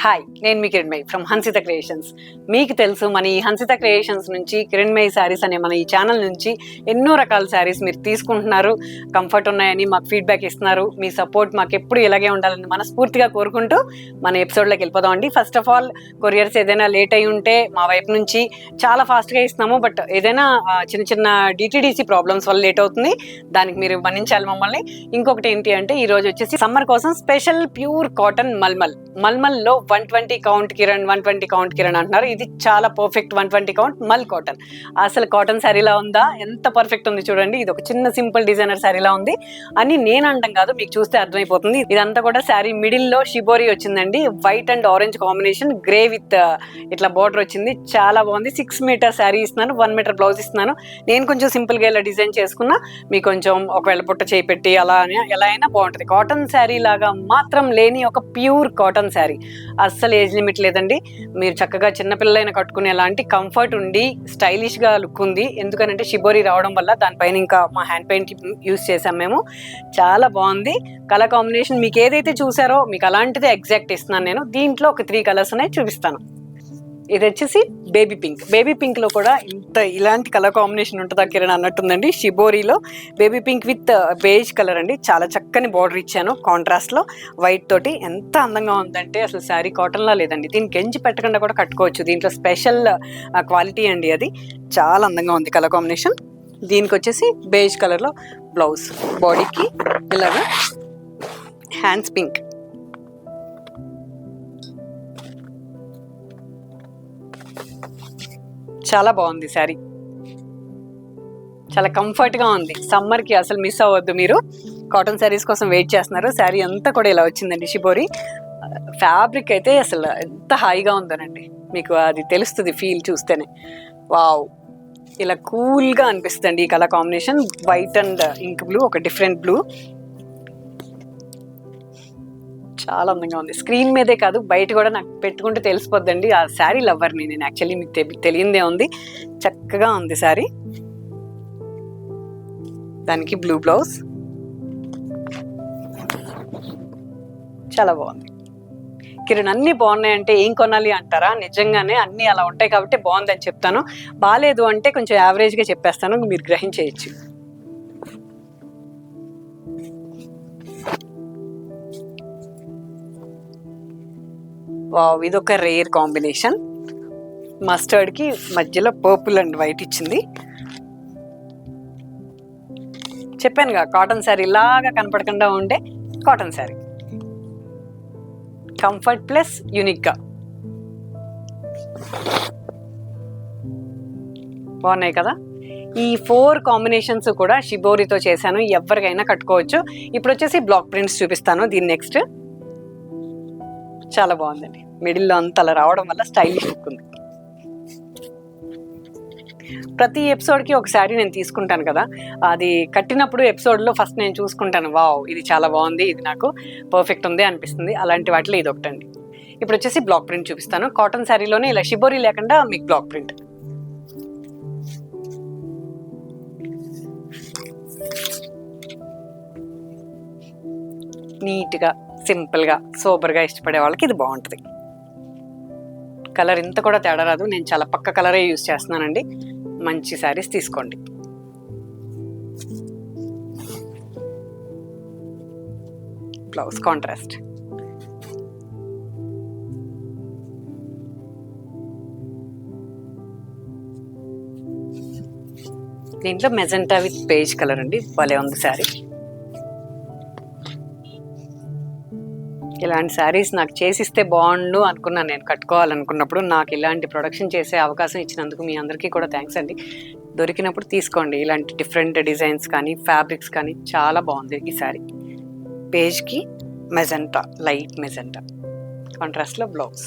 Hi, నేను మీ Kiranmayi from Hansitha creations. మీకు తెలుసు మన ఈ హన్సిత క్రియేషన్స్ నుంచి కిరణ్మయి శారీస్ అనే మన ఈ ఛానల్ నుంచి ఎన్నో రకాల శారీస్ మీరు తీసుకుంటున్నారు, కంఫర్ట్ ఉన్నాయని మాకు ఫీడ్బ్యాక్ ఇస్తున్నారు. మీ సపోర్ట్ మాకు ఎప్పుడు ఇలాగే ఉండాలని మనస్ఫూర్తిగా కోరుకుంటూ మన ఎపిసోడ్లోకి వెళ్ళిపోదామండి. ఫస్ట్ ఆఫ్ ఆల్, కొరియర్స్ ఏదైనా లేట్ అయి ఉంటే మా వైపు నుంచి చాలా ఫాస్ట్గా ఇస్తున్నాము. బట్ ఏదైనా చిన్న చిన్న డిటిడిసి ప్రాబ్లమ్స్ వల్ల లేట్ అవుతుంది, దానికి మీరు మన్నించాలి మమ్మల్ని. ఇంకొకటి ఏంటి అంటే, ఈ రోజు వచ్చేసి సమ్మర్ కోసం స్పెషల్ ప్యూర్ కాటన్ మల్మల్లో 120 కౌంట్ కిరణ్ 120 కౌంట్ కిరణ్ అంటున్నారు. ఇది చాలా పర్ఫెక్ట్ 120 కౌంట్ మల్ కాటన్. అసలు కాటన్ శారీలా ఉందా, ఎంత పర్ఫెక్ట్ ఉంది చూడండి. ఇది ఒక చిన్న సింపుల్ డిజైనర్ శారీలా ఉంది అని నేను అంటాం కాదు, మీకు చూస్తే అర్థమైపోతుంది. ఇదంతా కూడా శారీ మిడిల్ లో షిబోరి వచ్చిందండి. White and orange combination, grey with ఇట్లా బార్డర్ వచ్చింది. చాలా బాగుంది. 6 మీటర్ శారీ ఇస్తున్నాను, 1 మీటర్ బ్లౌజ్ ఇస్తున్నాను. నేను కొంచెం సింపుల్ గా ఇలా డిజైన్ చేసుకున్నా, మీకు కొంచెం ఒకవేళ పుట్ట చేయి పెట్టి అలా ఎలా అయినా బాగుంటుంది. కాటన్ శారీ లాగా మాత్రం లేని ఒక ప్యూర్ కాటన్ శారీ. అస్సలు ఏజ్ లిమిట్ లేదండి. మీరు చక్కగా చిన్నపిల్లలైనా కట్టుకునేలాంటి కంఫర్ట్ ఉండి స్టైలిష్ గా లుక్ ఉంది. ఎందుకనంటే షిబోరి రావడం వల్ల దానిపైన ఇంకా మా హ్యాండ్ పెయింట్ యూజ్ చేసాం మేము. చాలా బాగుంది. కలర్ కాంబినేషన్ మీకు ఏదైతే చూసారో మీకు అలాంటిదే ఎగ్జాక్ట్ ఇస్తున్నాను నేను. దీంట్లో ఒక 3 కలర్స్ ఉన్నాయి, చూపిస్తాను. ఇది వచ్చేసి బేబీ పింక్. బేబీ పింక్ లో కూడా ఇలాంటి కలర్ కాంబినేషన్ ఉంటుందా కిరణ్ అన్నట్టుందండి. షిబోరిలో baby pink with beige colour అండి. చాలా చక్కని బార్డర్ ఇచ్చాను కాంట్రాస్ట్ లో వైట్ తోటి. ఎంత అందంగా ఉందంటే అసలు శారీ కాటన్ లా లేదండి. దీన్ని గెంజి పెట్టకుండా కూడా కట్టుకోవచ్చు. దీంట్లో స్పెషల్ క్వాలిటీ అండి అది. చాలా అందంగా ఉంది కలర్ కాంబినేషన్. దీనికి వచ్చేసి బేజ్ కలర్ లో బ్లౌజ్, బాడీకి ఇలాగా హ్యాండ్స్ పింక్. చాలా బాగుంది శారీ, చాలా కంఫర్ట్ గా ఉంది. సమ్మర్ కి అసలు మిస్ అవ్వద్దు మీరు. కాటన్ శారీస్ కోసం వెయిట్ చేస్తున్నారు. శారీ అంతా కూడా ఇలా వచ్చిందండి షిబోరి. ఫ్యాబ్రిక్ అయితే అసలు ఎంత హాయిగా ఉందోనండి, మీకు అది తెలుస్తుంది ఫీల్ చూస్తేనే. వావ్, ఇలా కూల్ గా అనిపిస్తుంది ఈ colour combination. White and ink blue, ఒక డిఫరెంట్ బ్లూ. చాలా అందంగా ఉంది. స్క్రీన్ మీదే కాదు, బయట కూడా నాకు పెట్టుకుంటే తెలిసిపోద్దండి. ఆ శారీ లవర్ని నేను. యాక్చువల్లీ మీకు తెలియందే ఉంది. చక్కగా ఉంది శారీ. దానికి బ్లూ బ్లౌజ్, చాలా బాగుంది. కిరణ్ అన్ని బాగున్నాయంటే ఏం కొనాలి అంటారా? నిజంగానే అన్ని అలా ఉంటాయి కాబట్టి బాగుందని చెప్తాను. బాగాలేదు అంటే కొంచెం యావరేజ్గా చెప్పేస్తాను, మీరు గ్రహించేయచ్చు. వావ్, ఇదొక రేర్ కాంబినేషన్. మస్టర్డ్ కి మధ్యలో పర్పుల్ అండ్ వైట్ ఇచ్చింది. చెప్పానుగా కాటన్ శారీ లాగా కనపడకుండా ఉండే cotton sari. Comfort plus unique గా బాగున్నాయి కదా. ఈ 4 కాంబినేషన్స్ కూడా షిబోరితో చేశాను. ఎవరికైనా కట్టుకోవచ్చు. ఇప్పుడు వచ్చేసి బ్లాక్ ప్రింట్స్ చూపిస్తాను. దీని నెక్స్ట్ చాలా బాగుందండి. మిడిల్లో అంత అలా రావడం వల్ల స్టైలిష్ లుక్ ఉంది. ప్రతి ఎపిసోడ్కి ఒక శారీ నేను తీసుకుంటాను కదా, అది కట్టినప్పుడు ఎపిసోడ్లో ఫస్ట్ నేను చూసుకుంటాను, వావ్ ఇది చాలా బాగుంది, ఇది నాకు పర్ఫెక్ట్ ఉంది అనిపిస్తుంది. అలాంటి వాటిలో ఇది ఒకటండి. ఇప్పుడు వచ్చేసి బ్లాక్ ప్రింట్ చూపిస్తాను. కాటన్ శారీలోనే ఇలా షిబోరి లేకుండా మీకు బ్లాక్ ప్రింట్. నీట్గా, సింపుల్గా, సూపర్గా ఇష్టపడే వాళ్ళకి ఇది బాగుంటుంది. కలర్ ఇంత కూడా తేడా రాదు. నేను చాలా పక్క కలరే యూజ్ చేస్తున్నానండి. మంచి శారీస్ తీసుకోండి. Blouse contrast. దీంట్లో మెజెంటా విత్ బేజ్ కలర్ అండి. భలే ఉంది శారీ. ఇలాంటి శారీస్ నాకు చేసిస్తే బాగుండు అనుకున్నాను నేను కట్టుకోవాలనుకున్నప్పుడు. నాకు ఇలాంటి ప్రొడక్షన్ చేసే అవకాశం ఇచ్చినందుకు మీ అందరికీ కూడా థ్యాంక్స్ అండి. దొరికినప్పుడు తీసుకోండి. ఇలాంటి డిఫరెంట్ డిజైన్స్ కానీ ఫ్యాబ్రిక్స్ కానీ చాలా బాగుంది ఈ శారీ. పేజ్కి మెజెంటా, లైట్ మెజెంటా కాంట్రాస్ట్లో బ్లౌజ్.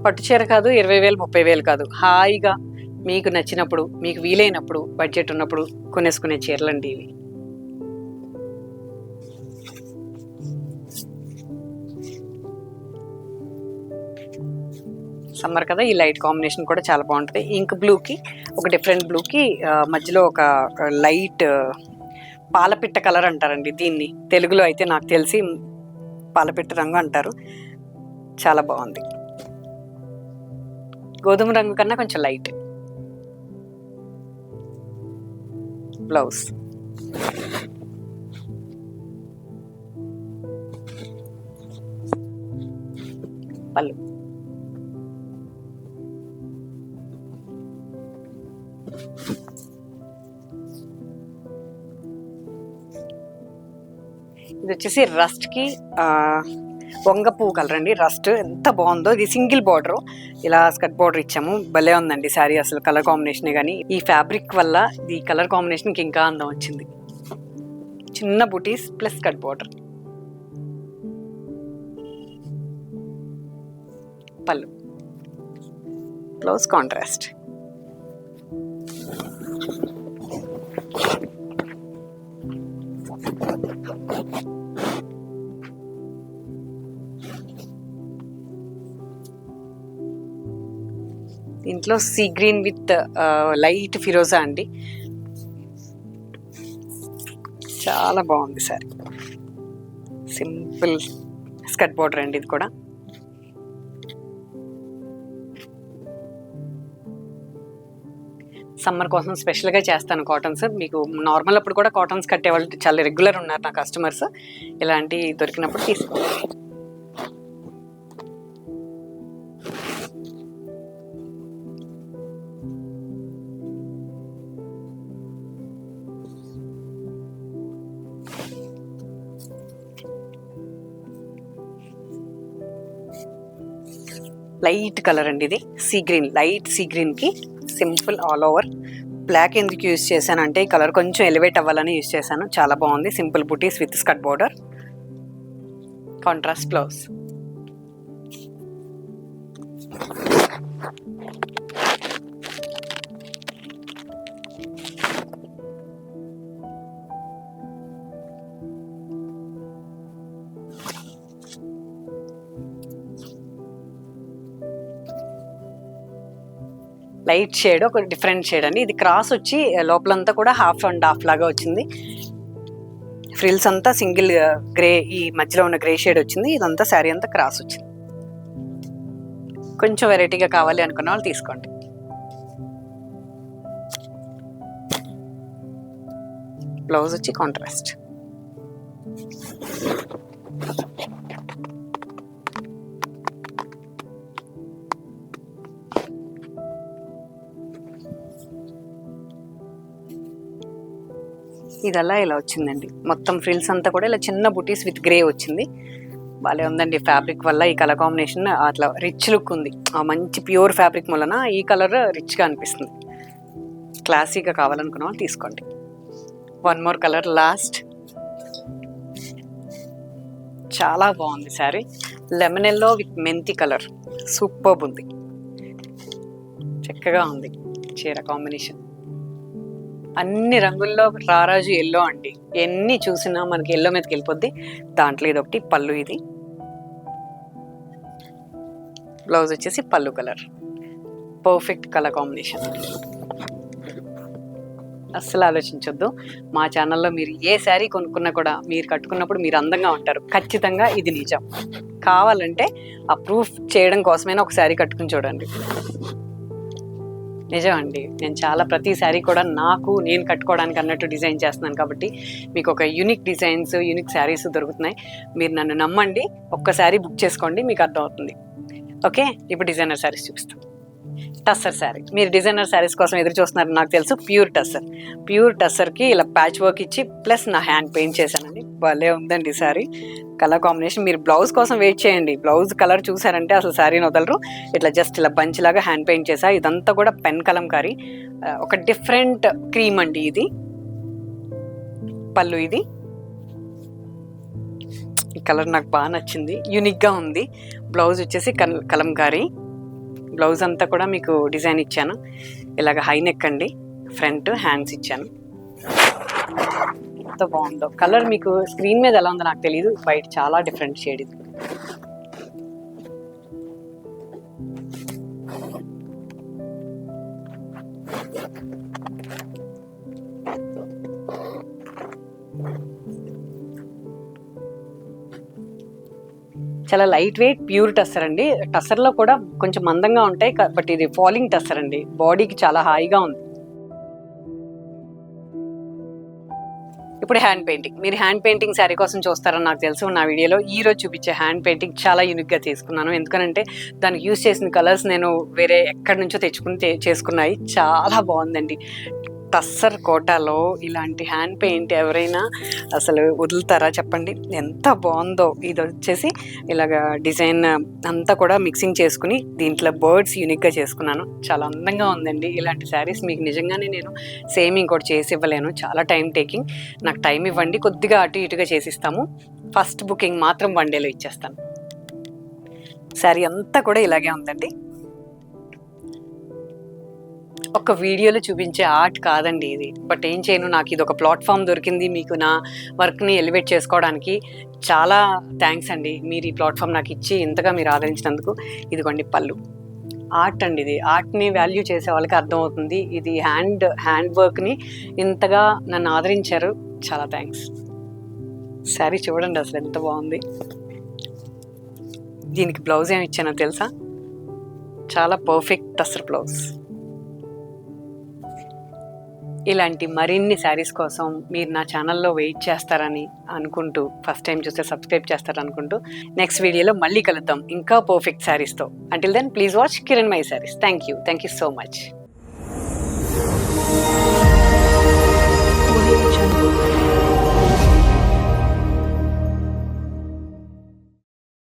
పట్టు చీర కాదు, 20,000 30,000 కాదు, హాయిగా మీకు నచ్చినప్పుడు, మీకు వీలైనప్పుడు, బడ్జెట్ ఉన్నప్పుడు కొనేసుకునే చీరలండి ఇవి. సమ్మర్ కదా, ఈ లైట్ కాంబినేషన్ కూడా చాలా బాగుంటుంది. ఇంక్ బ్లూకి ఒక డిఫరెంట్ బ్లూకి మధ్యలో ఒక లైట్ పాలపిట్ట కలర్ అంటారండి దీన్ని, తెలుగులో అయితే నాకు తెలిసి పాలపిట్ట రంగు అంటారు. చాలా బాగుంది, గోధుమ రంగు కన్నా కొంచెం లైట్. బ్లౌజ్ పళ్ళు ఇది వచ్చేసి రస్ట్ కి వంగ పువ్వు కలర్ అండి. రస్ట్ ఎంత బాగుందో, ఇది సింగిల్ బార్డర్, ఇలా స్కర్ట్ బార్డర్ ఇచ్చాము. భలే ఉందండి శారీ, అసలు కలర్ కాంబినేషన్ కానీ ఈ ఫ్యాబ్రిక్ వల్ల ఈ కలర్ కాంబినేషన్ కి ఇంకా అందం వచ్చింది. చిన్న బూటీస్ ప్లస్ స్కర్ట్ బార్డర్. పళ్ళు, బ్లౌజ్ కాంట్రాస్ట్. దీంట్లో సీ గ్రీన్ విత్ లైట్ ఫిరోజా అండి, చాలా బాగుంది సారీ. సింపుల్ స్కర్ట్ బార్డర్ అండి ఇది కూడా. సమ్మర్ కోసం స్పెషల్గా చేస్తాను కాటన్స్. మీకు నార్మల్ అప్పుడు కూడా కాటన్స్ కట్టేవాళ్ళు చాలా రెగ్యులర్ ఉన్నారు నా కస్టమర్స్. ఇలాంటి దొరికినప్పుడు తీసుకోండి. లైట్ కలర్ అండి ఇది, సీ గ్రీన్, లైట్ సీ గ్రీన్కి సింపుల్ ఆల్ ఓవర్. బ్లాక్ ఎందుకు యూజ్ చేశానంటే ఈ కలర్ కొంచెం ఎలివేట్ అవ్వాలని యూజ్ చేశాను. చాలా బాగుంది, simple buttis with skirt border, contrast blouse. Light shade, ఒక డిఫరెంట్ షేడ్ అండి ఇది. క్రాస్ వచ్చి లోపలంతా కూడా హాఫ్ అండ్ హాఫ్ లాగా వచ్చింది. ఫ్రిల్స్ అంతా సింగిల్ గ్రే, ఈ మధ్యలో ఉన్న గ్రే షేడ్ వచ్చింది. ఇదంతా శారీ అంతా క్రాస్ వచ్చింది. కొంచెం వెరైటీగా కావాలి అనుకున్న వాళ్ళు తీసుకోండి. బ్లౌజ్ వచ్చి కాంట్రాస్ట్. ఇదల్లా ఇలా వచ్చిందండి, మొత్తం ఫ్రిల్స్ అంతా కూడా ఇలా చిన్న బుటీస్ విత్ గ్రే వచ్చింది. బాగా ఉందండి ఫ్యాబ్రిక్ వల్ల. ఈ కలర్ కాంబినేషన్ అట్లా రిచ్ లుక్ ఉంది. ఆ మంచి ప్యూర్ ఫ్యాబ్రిక్ వలన ఈ కలర్ రిచ్గా అనిపిస్తుంది. క్లాసీగా కావాలనుకున్న వాళ్ళు తీసుకోండి. One more colour last. చాలా బాగుంది శారీ, లెమన్ ఎల్లో విత్ మెంతి కలర్, సూపర్బ్ ఉంది, చక్కగా ఉంది చీర కాంబినేషన్. అన్ని రంగుల్లో రారాజు ఎల్లో అండి, ఎన్ని చూసినా మనకి ఎల్లో మీదకి వెళ్ళిపోద్ది. దాంట్లో ఇది ఒకటి పళ్ళు. ఇది బ్లౌజ్ వచ్చేసి పళ్ళు కలర్, పర్ఫెక్ట్ కలర్ కాంబినేషన్. అస్సలు ఆలోచించొద్దు. మా ఛానల్లో మీరు ఏ శారీ కొనుక్కున్నా కూడా మీరు కట్టుకున్నప్పుడు మీరు అందంగా ఉంటారు, ఖచ్చితంగా ఇది నిజం. కావాలంటే ఆ ప్రూఫ్ చేయడం కోసమైనా ఒక శారీ కట్టుకుని చూడండి. నిజం అండి, నేను చాలా ప్రతి శారీ కూడా నేను కట్టుకోవడానికి అన్నట్టు డిజైన్ చేస్తున్నాను కాబట్టి మీకు ఒక యూనిక్ డిజైన్స్, యూనిక్ శారీస్ దొరుకుతున్నాయి. మీరు నన్ను నమ్మండి, ఒక్క శారీ బుక్ చేసుకోండి, మీకు అర్థమవుతుంది. ఓకే, ఇప్పుడు డిజైనర్ శారీస్ చూపిస్తాం. టస్సర్ శారీ, మీరు డిజైనర్ శారీస్ కోసం ఎదురు చూస్తున్నారు నాకు తెలుసు. ప్యూర్ టస్సర్కి ఇలా ప్యాచ్ వర్క్ ఇచ్చి ప్లస్ నా హ్యాండ్ పెయింట్ చేశానండి. భలే ఉందండి శారీ, కలర్ కాంబినేషన్. మీరు బ్లౌజ్ కోసం వెయిట్ చేయండి, బ్లౌజ్ కలర్ చూసారంటే అసలు శారీని వదలరు. ఇట్లా జస్ట్ ఇలా బంచ్ లాగా హ్యాండ్ పెయింట్ చేసా. ఇదంతా కూడా పెన్ కలంకారీ, ఒక డిఫరెంట్ క్రీమ్ అండి ఇది. పళ్ళు ఇది, ఈ కలర్ నాకు బాగా నచ్చింది, యూనిక్గా ఉంది. బ్లౌజ్ వచ్చేసి కలంకారీ. బ్లౌజ్ అంతా కూడా మీకు డిజైన్ ఇచ్చాను. ఇలాగ హై నెక్ అండి, ఫ్రంట్ హ్యాండ్స్ ఇచ్చాను. ఎంత బాగుందో కలర్, మీకు స్క్రీన్ మీద ఎలా ఉందో నాకు తెలియదు, బయట చాలా డిఫరెంట్ షేడ్ ఇది. చాలా లైట్ వెయిట్ ప్యూర్ టస్సర్ అండి. టస్సర్లో కూడా కొంచెం మందంగా ఉంటాయి, బట్ ఇది ఫాలింగ్ టస్సర్ అండి. బాడీకి చాలా హాయిగా ఉంది. ఇప్పుడు హ్యాండ్ పెయింటింగ్. మీరు హ్యాండ్ పెయింటింగ్ శారీ కోసం చూస్తారని నాకు తెలుసు. నా వీడియోలో ఈరోజు చూపించే హ్యాండ్ పెయింటింగ్ చాలా యూనిక్గా తీసుకున్నాను. ఎందుకంటే దానికి యూజ్ చేసిన కలర్స్ నేను వేరే ఎక్కడి నుంచో తెచ్చుకుని చేసుకున్నాయి. చాలా బాగుందండి. టస్సర్ కోటాలో ఇలాంటి హ్యాండ్ పెయింట్ ఎవరైనా అసలు వదులుతారా చెప్పండి? ఎంత బాగుందో. ఇది వచ్చేసి ఇలాగ డిజైన్ అంతా కూడా మిక్సింగ్ చేసుకుని దీంట్లో బర్డ్స్ యూనిక్గా చేసుకున్నాను. చాలా అందంగా ఉందండి. ఇలాంటి శారీస్ మీకు నిజంగానే నేను సేమ్ ఇంకోటి చేసి ఇవ్వలేను, చాలా టైం టేకింగ్. నాకు టైం ఇవ్వండి, కొద్దిగా అటు ఇటుగా చేసిస్తాము. ఫస్ట్ బుకింగ్ మాత్రం 1 డేలో ఇచ్చేస్తాను. శారీ అంతా కూడా ఇలాగే ఉందండి. ఒక వీడియోలో చూపించే ఆర్ట్ కాదండి ఇది. బట్ ఏం చేయను, నాకు ఇది ఒక ప్లాట్ఫామ్ దొరికింది మీకు నా వర్క్ని ఎలివేట్ చేసుకోవడానికి. చాలా థ్యాంక్స్ అండి, మీరు ఈ ప్లాట్ఫామ్ నాకు ఇచ్చి ఇంతగా మీరు ఆదరించినందుకు. ఇదిగోండి పళ్ళు. ఆర్ట్ అండి ఇది. ఆర్ట్ని వాల్యూ చేసే వాళ్ళకి అర్థమవుతుంది. ఇది హ్యాండ్ వర్క్ని ఇంతగా నన్ను ఆదరించారు. చాలా థ్యాంక్స్. శారీ చూడండి అసలు ఎంత బాగుంది. దీనికి బ్లౌజ్ ఏమి ఇచ్చానో తెలుసా? చాలా పర్ఫెక్ట్ టస్సర్ బ్లౌజ్. ఇలాంటి మరిన్ని శారీస్ కోసం మీరు నా ఛానల్లో వెయిట్ చేస్తారని అనుకుంటూ, ఫస్ట్ టైం చూస్తే సబ్స్క్రైబ్ చేస్తారనుకుంటూ, నెక్స్ట్ వీడియోలో మళ్ళీ కలుద్దాం ఇంకా పర్ఫెక్ట్ శారీస్తో. Until then please watch Kiranmayi saris. Thank you so much.